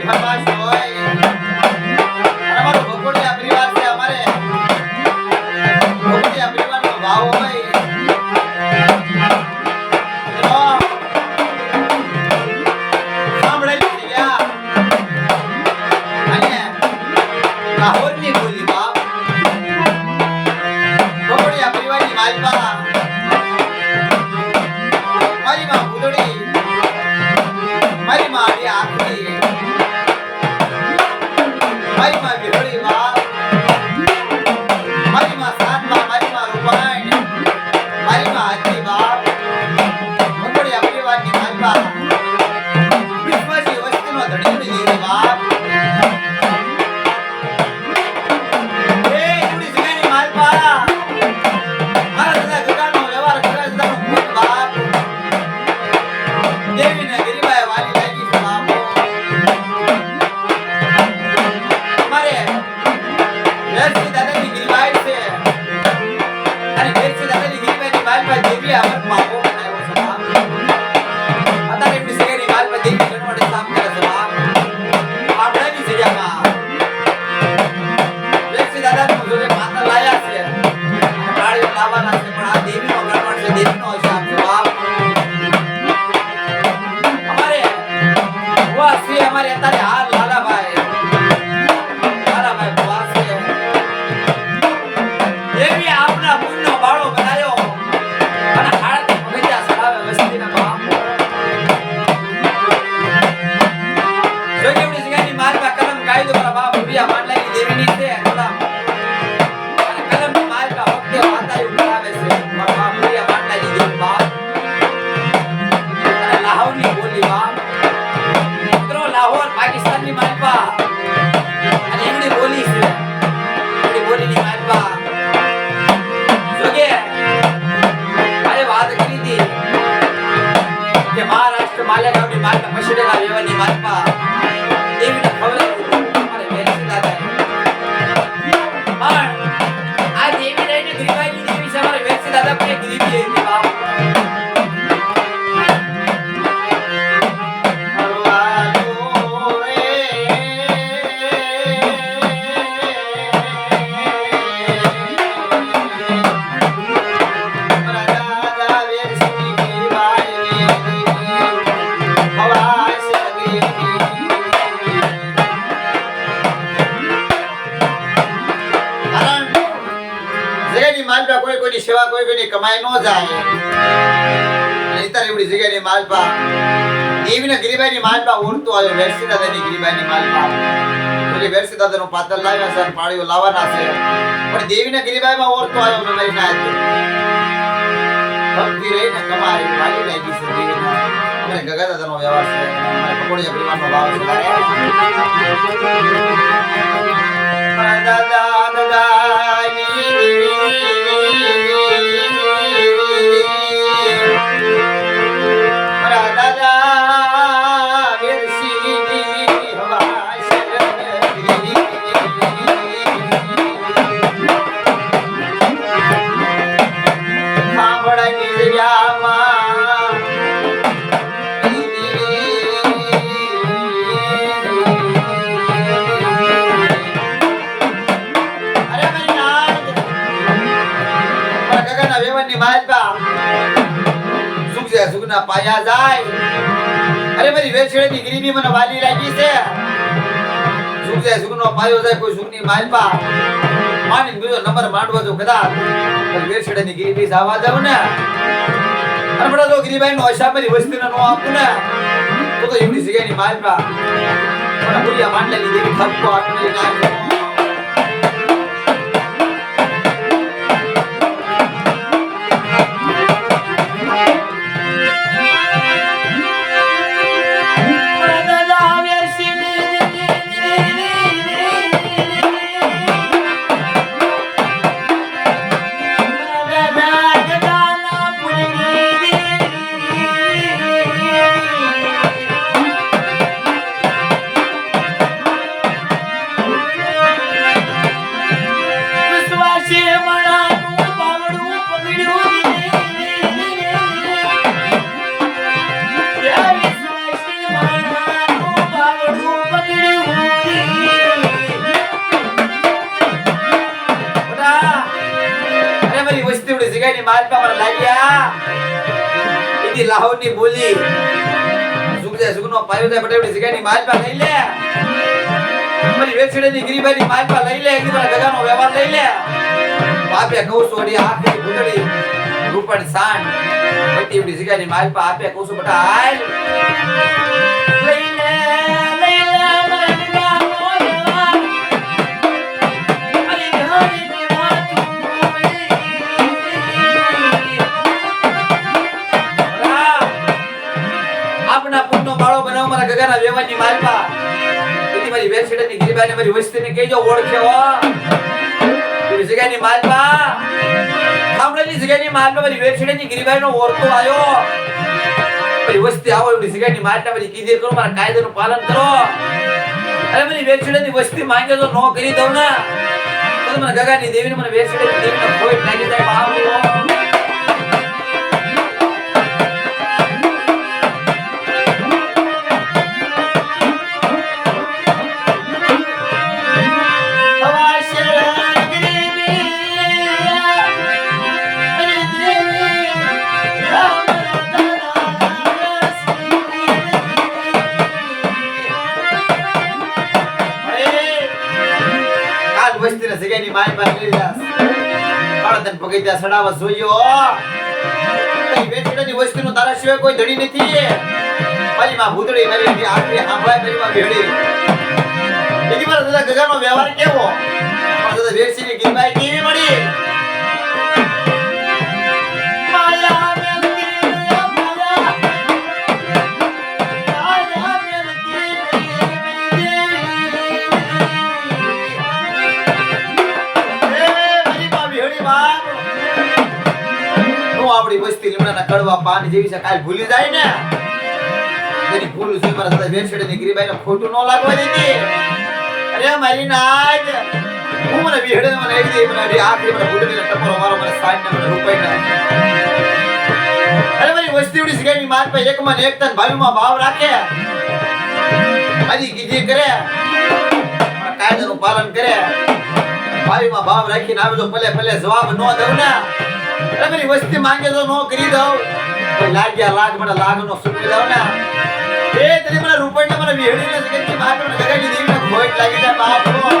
ફરમાશ હોય અમારો ભગોડિયા પરિવાર છે અમારે ભગોડિયા પરિવારનો ભાવ હોય લાહોરની બોલી બાપ ભગોડિયા પરિવારની માલપા મારી માં ભૂલડી મારી માં આડી આખરી મારી માં વિરળી બાપ મારી માં સાતમાં મારી માં રૂપાણ મારી માં હાથી બાપ ભગોડિયા પરિવારની માલપા વિશ્વાસી વસ્તીનો ધણી દીધી બાપ સેવા કોઈ કોઈની કમાઈ ન જાય નહીતર એવડી જગ્યાની માલપા દેવીના ગિરિબાઈની માલપા ઓળતો આવ્યો વેરસી દાદાની ગિરિબાઈની માલપા એટલે વેરસી દાદાનું પાતળ લાવ્યા છે અને પાળીઓ લાવવાના છે પણ દેવીના ગિરિબાઈમાં ઓળતો આવ્યો મેં મારી ના ભક્તિ રહીને કમાઈ વાલી લાગી છે દેવીના અને ગગા દાદાનો વ્યવહાર છે અને પકોડિયા પરિવારનો ભાવ છે દાદા દાદાની સુગના પાયા જાય અરે મારી વેચેડી ગરીબી મને વાલી લાગી છે સુગનો પાયો જાય કોઈ સુગની માલપા માની બીજો નંબર માંડવો તો કદાચ વેચેડીની ગરીબી જવા જાવ ને અને બડા તો ગરીબાઈ નો હિસાબ મારી વસ્તીનો નો આપું ને તો એમની જગ્યાની માલપા મને પૂરિયા માંડલેની દેવી થપકો આપી નાખો જગ્યાની માલપા મારા લાગ્યા એની લાહોની બોલી સુગજે સુગનો પાયો જાય બટેવડી જગ્યાની માલપા લઈ લે મારી વેચડીની ગરીબાની માલપા લઈ લે એની મારા ગગાનો વ્યવહાર લઈ લે બાપે કહું સોડી આખરી ભૂતડી રૂપણ સાંડ બટેવડી જગ્યાની માલપા આપે કહું છું બટા હાલ લઈ લે ગગાના વેવાની માલપા એની મારી વેચડીની ગરીબાને મારી વસ્તીને કહેજો ઓળખે હો એ જગ્યાની માલપા સાંભળેલી જગ્યાની માલપા મારી વેચડીની ગરીબાનો ઓળખો આયો મારી વસ્તી આવો એવી જગ્યાની માલપા મારી કીધે કરો મારા કાયદાનું પાલન કરો અરે મારી વેચડીની વસ્તી માંગે તો નો કરી દઉં ને તો મને ગગાની દેવીને મને વેચડીની દેવીને કોઈ લાગી જાય બાબુ જગ્યાની મારી પાસે લઈ જાસ પાડતન પગીતા સડાવા જોયો કઈ વેચડીની વસ્તીનો તારા સિવાય કોઈ ધણી નથી મારી માં ભૂતડી મારી આખરી સાંભળાય મારી માં ભેડી એની મારા દાદા ગગાનો વ્યવહાર કેવો મારા દાદા વેચડીની ગીરબાઈ કેવી મળી આપણી વસ્તી લીમડાના કડવા પાન જેવી છે કાલ ભૂલી જાય ને તેની ભૂલ જોઈ મારા દાદા વેચડીની ગરીબાઈને ખોટું ન લાગવા દીધી અરે મારી નાજ હું મને વિહડે મને એક દે મને આખરી મને ભૂલીને ટપરો મારો મને સાઈડ ને મને રૂપાઈ અરે મારી વસ્તી ઉડી જગ્યાની માર પર એક માં એક તન ભાઈમાં ભાવ રાખે મારી કીધી કરે મારા કાયદાનું પાલન કરે ભાઈમાં ભાવ રાખીને આવે તો ભલે ભલે જવાબ ન દઉં ને અરે મારી વસ્તી માંગે તો નો કરી દઉં કોઈ લાગ્યા લાગ મને લાગનો સુકી દઉં ને એ તને મને રૂપણને મને વિહડીને જગતની વાત મને ગગાની દેવીને ખોટ લાગી જાય બાપો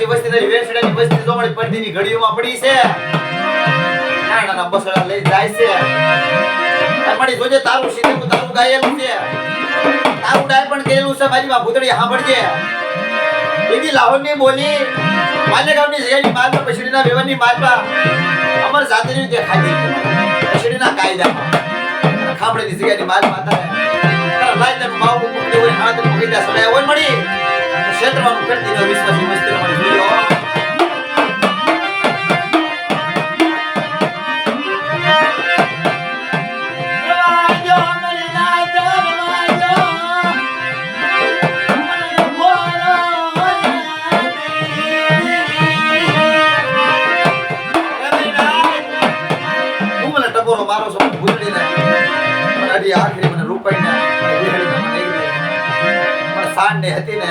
વસ્તી વેચડીની વસ્તી જોમણી પડદીની ઘડીઓમાં પડી છે નાના બસડા લઈ જાય છે અમારી જોજે તારું સીધું તારું ગાયેલું છે તારું ડાય પણ કરેલું છે મારી માં ભૂતડી સાંભળજે એની લાહોરની બોલી માલેગામની જગ્યાની માલપા પછડીના વેવાની માલપા અમર જાતિની રીતે ખાધી પછડીના કાયદામાં ખામડીની જગ્યાની માલપા હતા લાઈનનું માવું પકડી હોય હાથ પકડીને સડાય હોય મળી ક્ષેત્રવાનું કરતી નો વિશ્વાસી મસ્તી મળી જોયો મારો સો ભૂલડીને મને અડી આખરી મને રૂપાઈને મને વિહડીને મને મને સાંડ ને હતી ને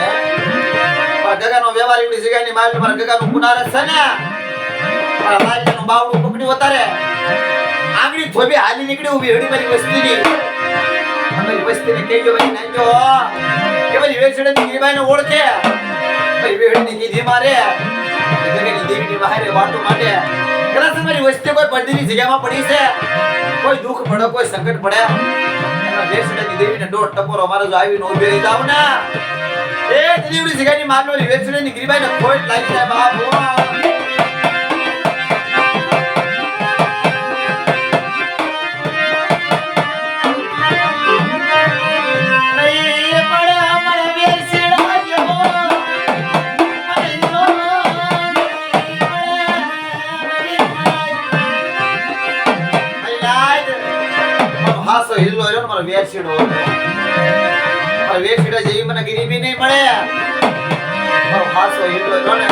મારા ગગાનો વ્યવહાર એવડી જગ્યાની માલ મારા ગગાનું કુનારસ છે ને મારા લાલનું બાવડું પકડી ઉતારે આંગળી થોબી હાલી નીકળી ઉભી હડી મારી વસ્તીની મારી વસ્તીને કહેજો ભાઈ નાજો કે મારી વેચડીની ગીરબાઈને ઓળખે મારી વેચડીની કીધી મારે ગગાની દેવીની બહારે વાતો માટે કદાચ મારી વસ્તી કોઈ પડદીની જગ્યામાં પડી છે કોઈ દુઃખ પડે કોઈ સંકટ પડે વેચડીની દેવીને દોઢ ટપોરો મારો જો આવીને ઉભી રહી જાવ ને એ દેવીની જગ્યાની માનવરી વેચડીની ગીરબાઈને ખોટ લાગી જાય બાપ હિલ્લો રહ્યો ને મારો વેરશીડો મારો વેરશીડા જેવી મને ગરીબી નહીં મળે મારો હાસો હિલ્લો રહ્યો ને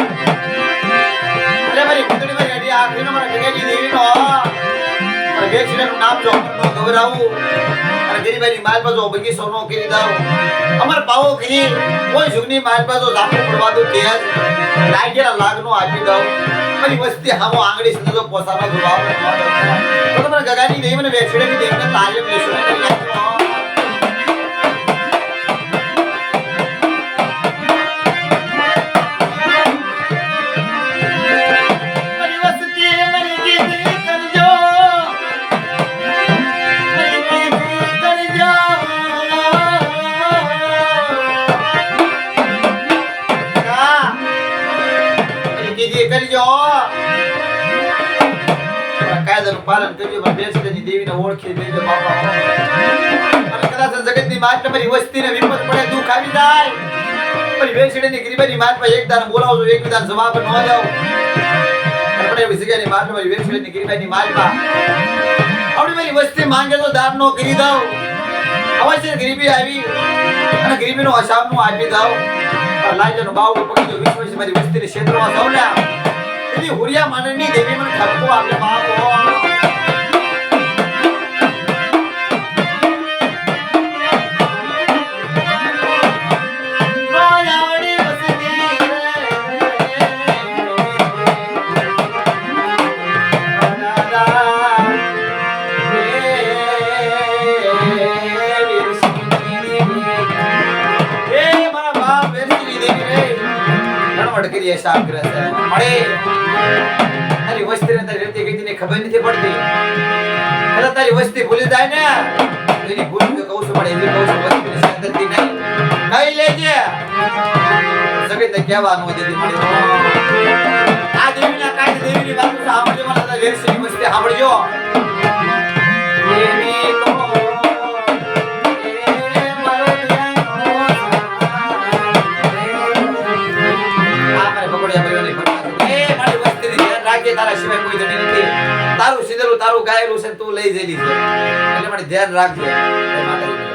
વેચીનું નામ જો નો ગવરાવું અને ગરીબાની માલપા જો બગીચો નો કરી દાવ અમાર પાવો કરી કોઈ જુગની માલપા જો લાખો પડવા દો તેજ લાગેલા લાગનો આપી દઉં મારી વસ્તી હામો આંગળી સુધી જો પોસાનો જવાબ તો તમારા ગગાની દેવ ને વેચીની દેવ ને તાલીમ લેશો કાયદાનું પાલન કરજો પણ બેસની દેવીને ઓળખી દેજો બાપા અને કદાચ જગતની માત તમારી વસ્તીને વિપત પડે દુઃખ આવી જાય પણ બેસડીની ગરીબાની માતમાં એક દાન બોલાવજો એક દાન જવાબ ન જાવ આપણે એવી જગ્યાની માત તમારી બેસડીની ગરીબાની માતમાં આવડી મારી વસ્તી માંગે તો દાન નો કરી દઉં અવશ્ય ગરીબી આવી અને ગરીબીનો અશામનું આપી દઉં લાજનો બાવડો પકડી વિશ્વ મારી વસ્તીની ક્ષેત્રમાં જાવ ને એની હુરિયા માનની દેવી મને ઠપકો આપે બાપો સાગ્રહ છે મળે તારી વસ્તી ને તારી રેતી ગીતીને ખબર નથી પડતી એટલે તારી વસ્તી ભૂલી જાય ને એની ભૂલ તો કહું છું પણ એવી કહું છું વસ્તીની સંતતિ નહીં કઈ લેજે જગત કહેવાનું દીદી મળી આ દેવીના કાઈ દેવીની વાત સાંભળજો મને વેરસીની વસ્તી સાંભળજો દેવી તો તારા સિવાય કોઈ જણી નથી તારું સીધેલું તારું ગાયેલું છે તું લઈ જઈ છે એટલે મને ધ્યાન રાખજે માતાજી